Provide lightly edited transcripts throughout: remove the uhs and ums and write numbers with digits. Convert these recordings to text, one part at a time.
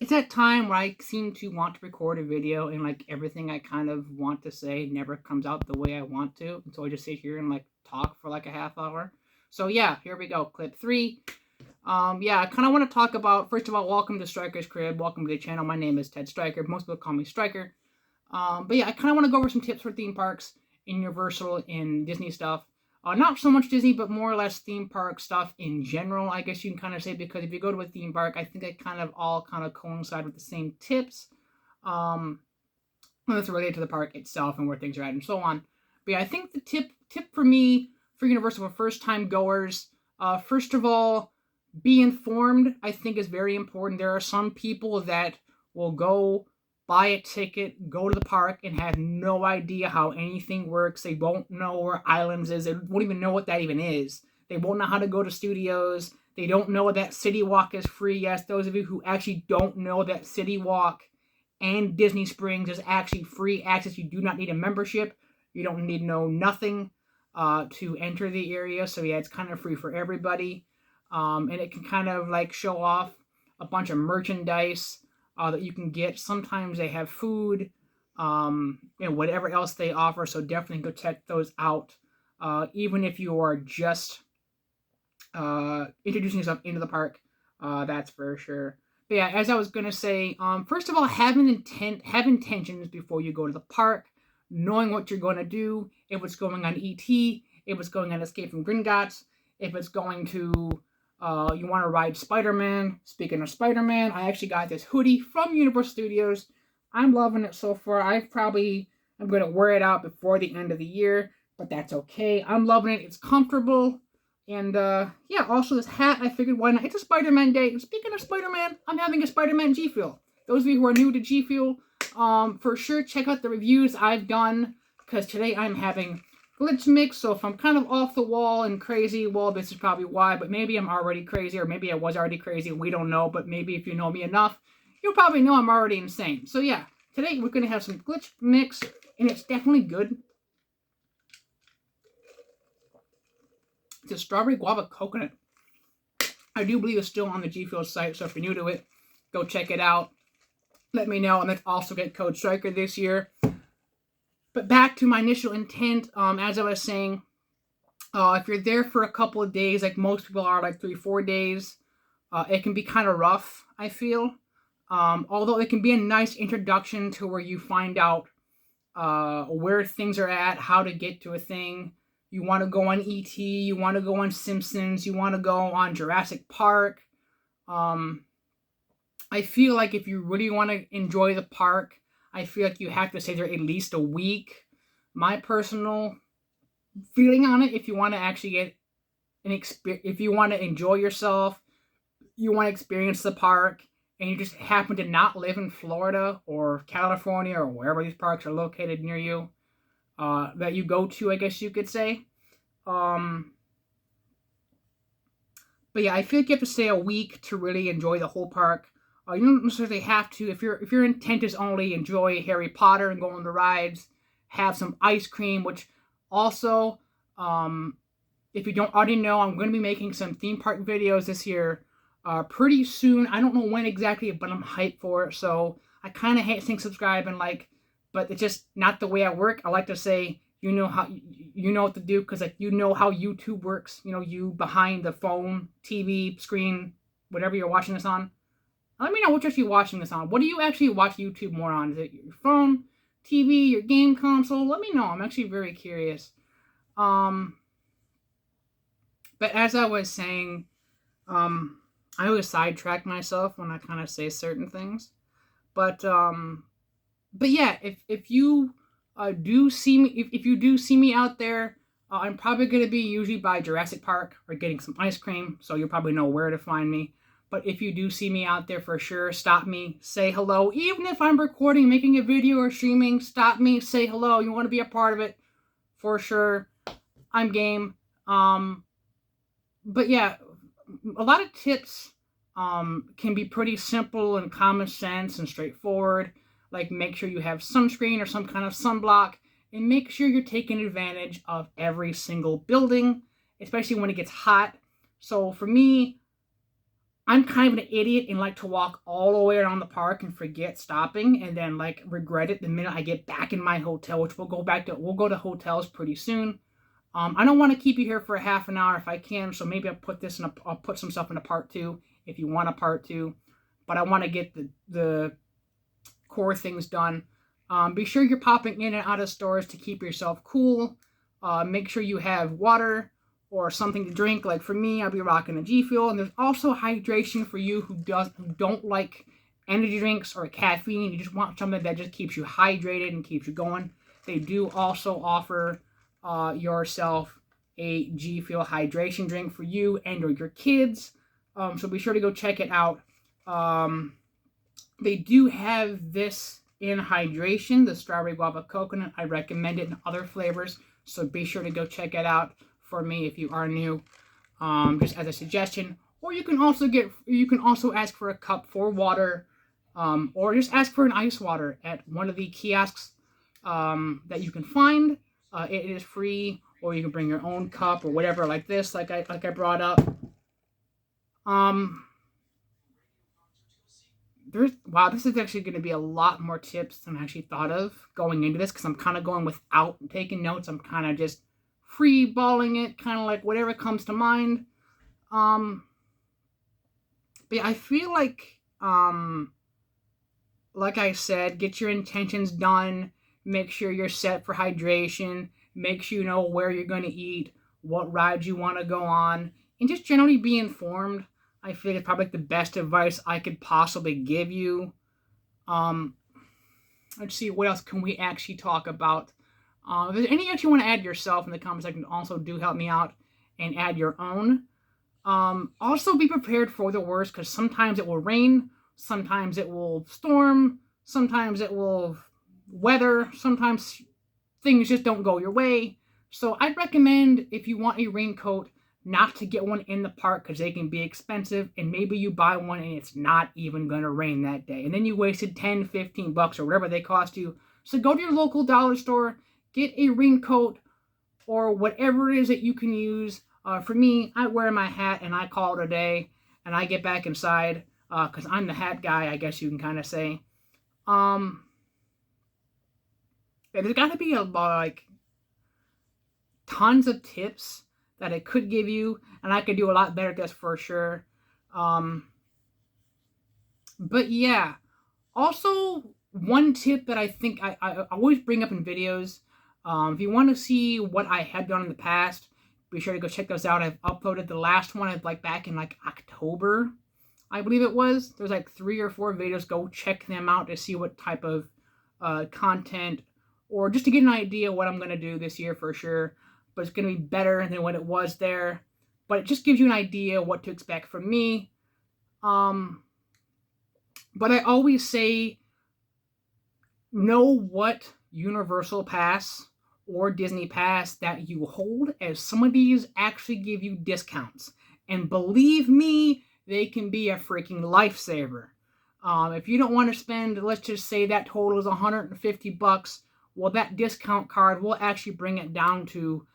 it's that time where I seem to want to record a video and like everything I kind of want to say never comes out the way I want to. And so I just sit here and like talk for like a half hour. So yeah, here we go. Clip 3. Yeah, I kind of want to talk about, first of all, welcome to Striker's Crib. Welcome to the channel. My name is Ted Striker. Most people call me Striker. But yeah, I kind of want to go over some tips for theme parks in Universal and Disney stuff. Not so much Disney, but more or less theme park stuff in general, I guess you can kind of say, because if you go to a theme park, I think they kind of all kind of coincide with the same tips. That's related to the park itself and where things are at and so on. But yeah, I think the tip for me, for Universal, for first-time goers, first of all, be informed, I think, is very important. There are some people that will go buy a ticket, go to the park, and have no idea how anything works. They won't know where Islands is. They won't even know what that even is. They won't know how to go to studios. They don't know that City Walk is free. Yes, those of you who actually don't know that City Walk and Disney Springs is actually free access. You do not need a membership. You don't need to know nothing to enter the area. So yeah, it's kind of free for everybody. And it can kind of like show off a bunch of merchandise that you can get. Sometimes they have food, and whatever else they offer. So definitely go check those out. Even if you are just introducing yourself into the park, that's for sure. But yeah, as I was gonna say, first of all, have intentions before you go to the park, knowing what you're going to do. If it's going on ET, if it's going on Escape from Gringotts, if it's going to you want to ride Spider-Man. Speaking of Spider-Man, I actually got this hoodie from Universal Studios. I'm loving it so far. I'm going to wear it out before the end of the year, but that's okay. I'm loving it. It's comfortable. And yeah, also this hat, I figured why not? It's a Spider-Man day. And speaking of Spider-Man, I'm having a Spider-Man G Fuel. Those of you who are new to G Fuel, for sure check out the reviews I've done, because today I'm having glitch mix. So if I'm kind of off the wall and crazy, well, this is probably why. But maybe I'm already crazy, or maybe I was already crazy. We don't know. But maybe if you know me enough, you'll probably know I'm already insane. So yeah, today we're going to have some glitch mix, and it's definitely good. It's a strawberry guava coconut. I do believe it's still on the G Fuel site. So if you're new to it, go check it out. Let me know. And let's also get code Striker this year. But back to my initial intent, as I was saying, if you're there for a couple of days, like most people are, like 3-4 days, it can be kind of rough, I feel. Although it can be a nice introduction to where you find out where things are at, how to get to a thing. You want to go on ET, you want to go on Simpsons, you want to go on Jurassic Park. I feel like if you really want to enjoy the park, I feel like you have to stay there at least a week. My personal feeling on it, if you want to actually get if you want to enjoy yourself, you want to experience the park, and you just happen to not live in Florida or California or wherever these parks are located near you, that you go to, I guess you could say. But yeah, I feel like you have to stay a week to really enjoy the whole park. You don't necessarily have to. If your intent is only enjoy Harry Potter and go on the rides, have some ice cream, which also, if you don't already know, I'm going to be making some theme park videos this year pretty soon. I don't know when exactly, but I'm hyped for it. So I kind of hate saying subscribe and like, but it's just not the way I work. I like to say, you know what to do, because like you know how YouTube works. You know, you behind the phone, TV, screen, whatever you're watching this on. Let me know what you're actually watching this on. What do you actually watch YouTube more on? Is it your phone, TV, your game console? Let me know. I'm actually very curious. But as I was saying, I always sidetrack myself when I kind of say certain things. But yeah, if you do see me, if you do see me out there, I'm probably going to be usually by Jurassic Park or getting some ice cream, so you'll probably know where to find me. But if you do see me out there, for sure, stop me, say hello. Even if I'm recording, making a video, or streaming, stop me, say hello. You want to be a part of it, for sure. I'm game. But yeah, a lot of tips can be pretty simple and common sense and straightforward. Like make sure you have sunscreen or some kind of sunblock, and make sure you're taking advantage of every single building, especially when it gets hot. So for me, I'm kind of an idiot and like to walk all the way around the park and forget stopping and then like regret it the minute I get back in my hotel, which we'll go to hotels pretty soon. I don't want to keep you here for a half an hour if I can, so maybe I'll put some stuff in a part two if you want a part two. But I want to get the core things done. Be sure you're popping in and out of stores to keep yourself cool. Make sure you have water or something to drink. Like for me, I'll be rocking a G Fuel. And there's also hydration for you who don't like energy drinks or caffeine. You just want something that just keeps you hydrated and keeps you going. They do also offer yourself a G Fuel hydration drink for you and or your kids. So be sure to go check it out. They do have this in hydration, the strawberry guava coconut. I recommend it in other flavors, so be sure to go check it out for me if you are new, just as a suggestion. Or you can also ask for a cup for water, or just ask for an ice water at one of the kiosks that you can find. It is free, or you can bring your own cup or whatever, like this, like I brought up. Wow, this is actually going to be a lot more tips than I actually thought of going into this, because I'm kind of going without taking notes. I'm kind of just free balling it, kind of like whatever comes to mind. But yeah, I feel like I said, get your intentions done. Make sure you're set for hydration. Make sure you know where you're going to eat, what rides you want to go on, and just generally be informed. I feel like it's probably the best advice I could possibly give you. Let's see, what else can we actually talk about? If there's any else you want to add yourself in the comment section, also do help me out and add your own. Also be prepared for the worst, because sometimes it will rain, sometimes it will storm, sometimes it will weather, sometimes things just don't go your way. So I'd recommend, if you want a raincoat, not to get one in the park, because they can be expensive, and maybe you buy one and it's not even going to rain that day. And then you wasted $10, $15 or whatever they cost you. So go to your local dollar store, get a raincoat or whatever it is that you can use. For me, I wear my hat and I call it a day, and I get back inside because I'm the hat guy, I guess you can kind of say. There's got to be tons of tips that I could give you, and I could do a lot better at this for sure. But yeah, also one tip that I think I always bring up in videos, if you want to see what I had done in the past, be sure to go check those out. I've uploaded the last one back in October, I believe it was. There's 3 or 4 videos. Go check them out to see what type of content, or just to get an idea what I'm going to do this year for sure. But it's going to be better than what it was there. But it just gives you an idea what to expect from me. But I always say, know what Universal Pass or Disney Pass that you hold, as some of these actually give you discounts. And believe me, they can be a freaking lifesaver. If you don't want to spend, let's just say that total is $150, well, that discount card will actually bring it down to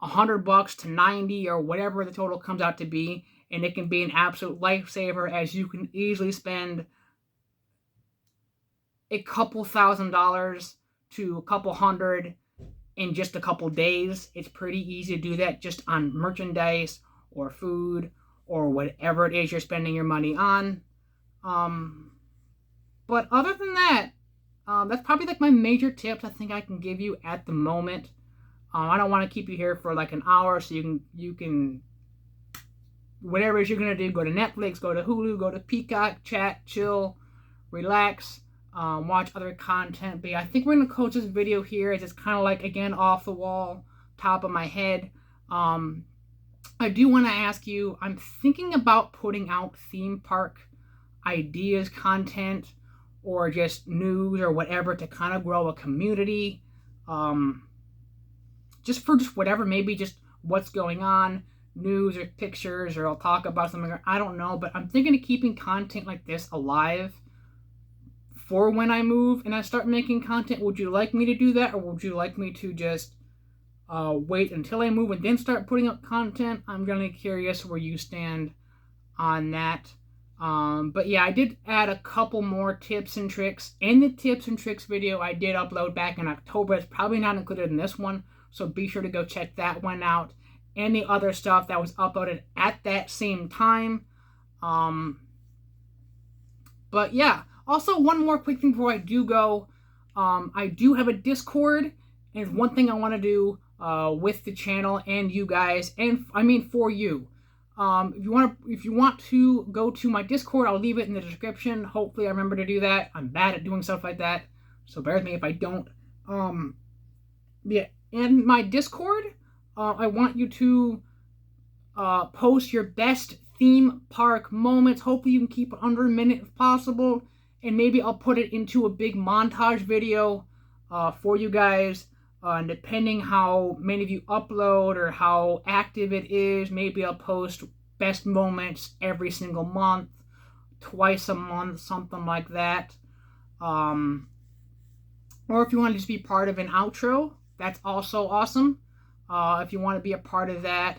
$100 to $90 or whatever the total comes out to be, and it can be an absolute lifesaver, as you can easily spend a couple $1,000s to a couple $100 in just a couple days. It's pretty easy to do that just on merchandise or food or whatever it is you're spending your money on. But other than that, that's probably my major tips I think I can give you at the moment. I don't want to keep you here for an hour, so you can whatever it is you're gonna do, go to Netflix, go to Hulu, go to Peacock, chat, chill, relax, watch other content. But yeah, I think we're gonna close this video here, as it's kind of again, off the wall, top of my head. I do want to ask you, I'm thinking about putting out theme park ideas, content, or just news or whatever, to kind of grow a community. Just whatever, maybe just what's going on, news or pictures, or I'll talk about something, I don't know, but I'm thinking of keeping content like this alive for when I move and I start making content. Would you like me to do that, or would you like me to just wait until I move and then start putting up content? I'm really curious where you stand on that. But yeah, I did add a couple more tips and tricks. And the tips and tricks video I did upload back in October. It's probably not included in this one, so be sure to go check that one out. And the other stuff that was uploaded at that same time. But yeah, also one more quick thing before I do go. I do have a Discord, and one thing I want to do with the channel and you guys, and I mean for you. If you want to go to my Discord, I'll leave it in the description. Hopefully I remember to do that. I'm bad at doing stuff like that, so bear with me if I don't. Yeah, in my Discord, I want you to post your best theme park moments. Hopefully you can keep it under a minute if possible, and maybe I'll put it into a big montage video for you guys. And depending how many of you upload or how active it is, maybe I'll post best moments every single month, twice a month, something like that. Or if you want to just be part of an outro, that's also awesome. If you want to be a part of that.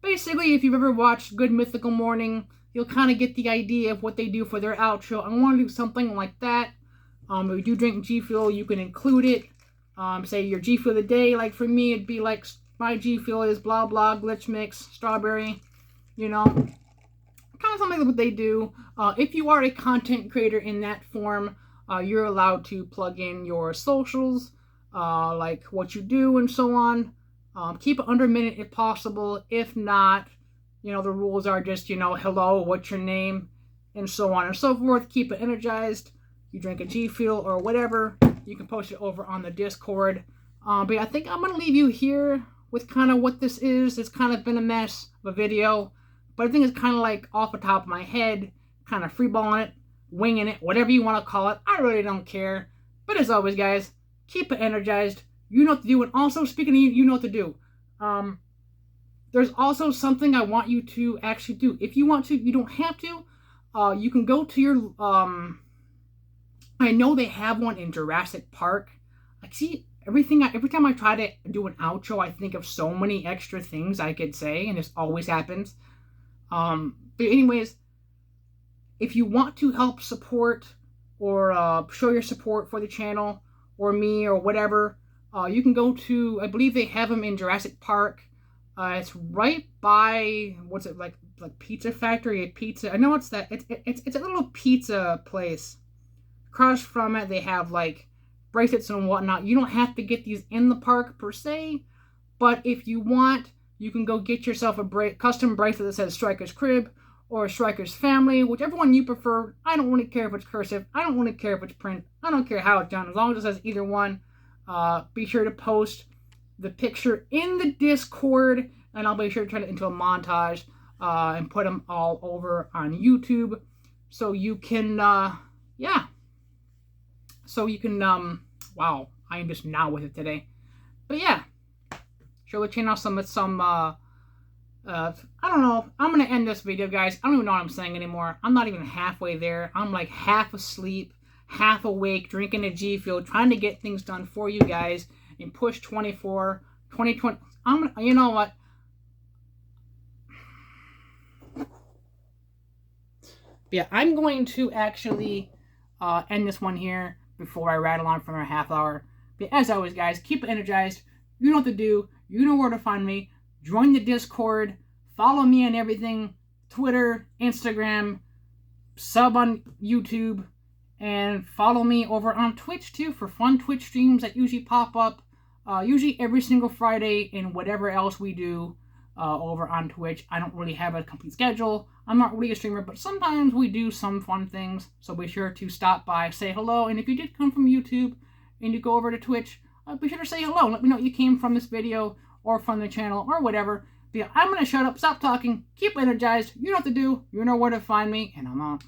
Basically, if you've ever watched Good Mythical Morning, you'll kind of get the idea of what they do for their outro. I want to do something like that. If you do drink G Fuel, you can include it. Say your G Fuel of the day, like for me, it'd be like, my G Fuel is blah blah, glitch mix, strawberry, you know, kind of something like what they do. If you are a content creator in that form, you're allowed to plug in your socials, like what you do and so on. Keep it under a minute if possible. If not, you know, the rules are just, you know, hello, what's your name, and so on and so forth. Keep it energized. You drink a G Fuel or whatever, you can post it over on the Discord. But yeah, I think I'm going to leave you here with kind of what this is. It's kind of been a mess of a video, but I think it's kind of like off the top of my head, kind of freeballing it, winging it, whatever you want to call it. I really don't care. But as always, guys, keep it energized. You know what to do. And also, speaking of you know what to do. There's also something I want you to actually do. If you want to, you don't have to. You can go to your... I know they have one in Jurassic Park. I see every time I try to do an outro, I think of so many extra things I could say, and this always happens. But anyways, if you want to help support or show your support for the channel or me or whatever, you can go to, I believe they have them in Jurassic Park. It's right by, what's it, like Pizza Factory, pizza. I know it's that. It's a little pizza place. Across from it, they have like bracelets and whatnot. You don't have to get these in the park per se, but if you want, you can go get yourself a custom bracelet that says Striker's Crib or Striker's Family, whichever one you prefer. I don't really care if it's cursive. I don't really care if it's print. I don't care how it's done, as long as it says either one. Be sure to post the picture in the Discord, and I'll be sure to turn it into a montage and put them all over on YouTube, so you can, yeah. So you can, wow, I am just now with it today. But yeah, show the channel some, I don't know. I'm going to end this video, guys. I don't even know what I'm saying anymore. I'm not even halfway there. I'm like half asleep, half awake, drinking a G Fuel, trying to get things done for you guys and push 2020. You know what? Yeah, I'm going to actually end this one here before I rattle on for another half hour. But as always, guys, keep it energized. You know what to do. You know where to find me. Join the Discord. Follow me on everything. Twitter, Instagram, sub on YouTube, and follow me over on Twitch, too, for fun Twitch streams that usually pop up, usually every single Friday, and whatever else we do over on Twitch. I don't really have a complete schedule. I'm not really a streamer, but sometimes we do some fun things, so be sure to stop by, say hello, and if you did come from YouTube and you go over to Twitch, be sure to say hello. Let me know you came from this video or from the channel or whatever. But yeah, I'm going to shut up, stop talking, keep energized. You know what to do. You know where to find me, and I'm out.